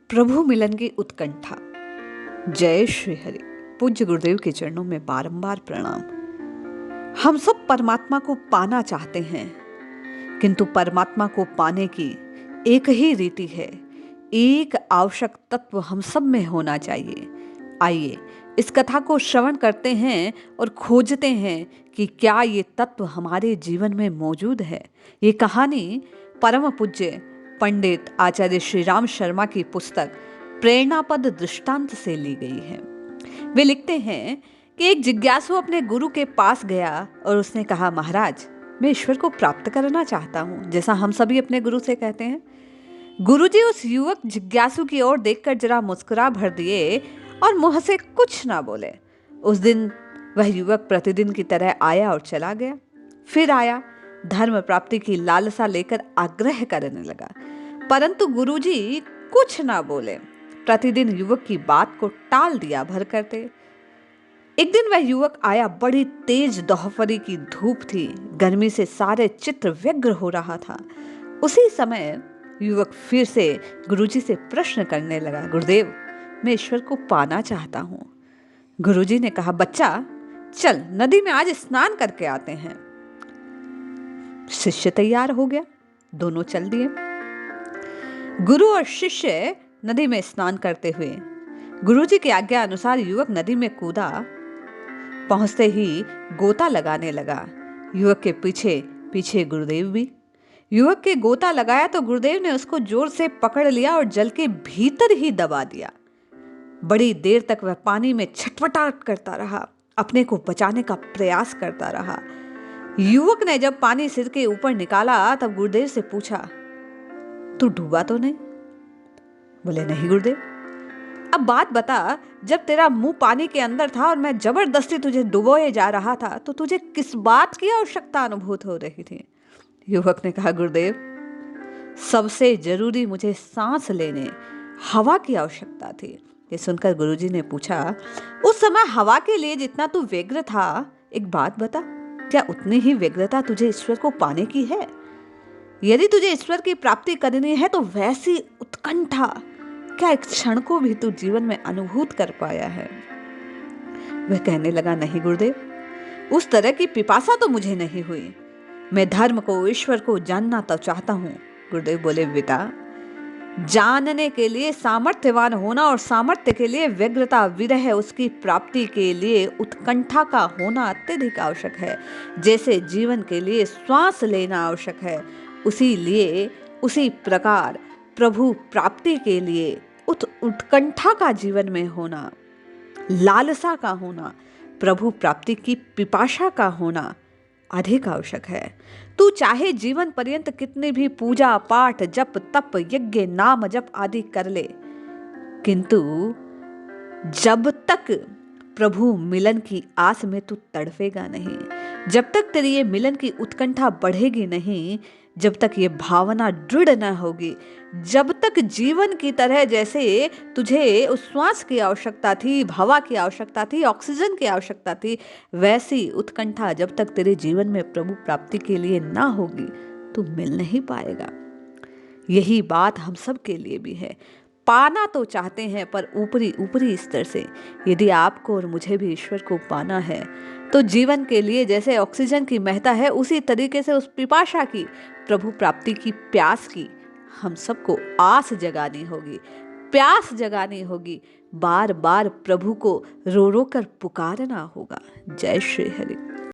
प्रभु मिलन की उत्कंठा। जय श्री हरि। पूज्य गुरुदेव के चरणों में बारंबार प्रणाम। हम सब परमात्मा को पाना चाहते हैं, किंतु परमात्मा को पाने की एक ही रीति है, एक आवश्यक तत्व हम सब में होना चाहिए। आइए इस कथा को श्रवण करते हैं और खोजते हैं कि क्या ये तत्व हमारे जीवन में मौजूद है। ये कहानी परम पूज्य पंडित आचार्य श्री राम शर्मा की पुस्तक प्रेरणापद दृष्टांत से ली गई है। वे लिखते हैं कि एक जिज्ञासु अपने गुरु के पास गया और उसने कहा, महाराज, मैं ईश्वर को प्राप्त करना चाहता हूँ, जैसा हम सभी अपने गुरु से कहते हैं। गुरुजी उस युवक जिज्ञासु की ओर देखकर जरा मुस्कुरा भर दिए और मुंह से कुछ ना बोले। उस दिन वह युवक प्रतिदिन की तरह आया और चला गया। फिर आया, धर्म प्राप्ति की लालसा लेकर आग्रह करने लगा, परंतु गुरुजी कुछ ना बोले। प्रतिदिन युवक की बात को टाल दिया भर करते। एक दिन वह युवक आया, बड़ी तेज दोपहरी की धूप थी, गर्मी से सारे चित्र व्यग्र हो रहा था। उसी समय युवक फिर से गुरुजी से प्रश्न करने लगा, गुरुदेव, मैं ईश्वर को पाना चाहता हूं। गुरुजी ने कहा, बच्चा, चल नदी में आज स्नान करके आते हैं। शिष्य तैयार हो गया, दोनों चल दिए। गुरु और शिष्य नदी में स्नान करते हुए गुरुजी की आज्ञा अनुसार युवक नदी में कूदा। पहुंचते ही गोता लगाने लगा। युवक के पीछे पीछे गुरुदेव भी। युवक के गोता लगाया तो गुरुदेव ने उसको जोर से पकड़ लिया और जल के भीतर ही दबा दिया। बड़ी देर तक वह पानी में छटपटाहट करता रहा, अपने को बचाने का प्रयास करता रहा। युवक ने जब पानी सिर के ऊपर निकाला तब गुरुदेव से पूछा, तू डूबा तो नहीं? बोले, नहीं गुरुदेव। अब बात बता, जब तेरा मुंह पानी के अंदर था और मैं जबरदस्ती तुझे डुबोए जा रहा था तो तुझे किस बात की आवश्यकता अनुभूत हो रही थी? युवक ने कहा, गुरुदेव, सबसे जरूरी मुझे सांस लेने हवा की आवश्यकता थी। ये सुनकर गुरुजी ने पूछा, उस समय हवा के लिए जितना तू व्यग्र था, एक बात बता, क्या उतनी ही व्यग्रता तुझे ईश्वर को पाने की है? यदि तुझे ईश्वर की प्राप्ति करनी है तो वैसी उत्कंठा क्या एक क्षण को भी तू जीवन में अनुभूत कर पाया है? वह कहने लगा, नहीं गुरुदेव, उस तरह की पिपासा तो मुझे नहीं हुई। मैं धर्म को, ईश्वर को जानना तो चाहता हूं। गुरुदेव बोले, बेटा, जानने के लिए सामर्थ्यवान होना और सामर्थ्य के लिए व्यग्रता, विरह, उसकी प्राप्ति के लिए उत्कंठा का होना अत्यधिक आवश्यक है। जैसे जीवन के लिए श्वास लेना आवश्यक है, उसी प्रकार प्रभु प्राप्ति के लिए उत्कंठा का जीवन में होना, लालसा का होना, प्रभु प्राप्ति की पिपाशा का होना अधिक आवश्यक है। तू चाहे जीवन पर्यंत कितनी भी पूजा पाठ, जप तप, यज्ञ, नाम जप आदि कर ले, किंतु जब तक प्रभु मिलन की आस में तू तड़फेगा नहीं, जब तक तेरी ये मिलन की उत्कंठा बढ़ेगी नहीं, जब तक ये भावना दृढ़ न होगी, जब तक जीवन की तरह जैसे तुझे उस श्वास की आवश्यकता थी, हवा की आवश्यकता थी, ऑक्सीजन की आवश्यकता थी, वैसी उत्कंठा जब तक तेरे जीवन में प्रभु प्राप्ति के लिए ना होगी, तू मिल नहीं पाएगा। यही बात हम सब के लिए भी है। पाना तो चाहते हैं, पर ऊपरी स्तर से। यदि आपको और मुझे भी ईश्वर को पाना है तो जीवन के लिए जैसे ऑक्सीजन की महत्ता है, उसी तरीके से उस पिपाशा की, प्रभु प्राप्ति की प्यास की हम सबको आस जगानी होगी, प्यास जगानी होगी, बार बार प्रभु को रो रो कर पुकारना होगा। जय श्री हरि।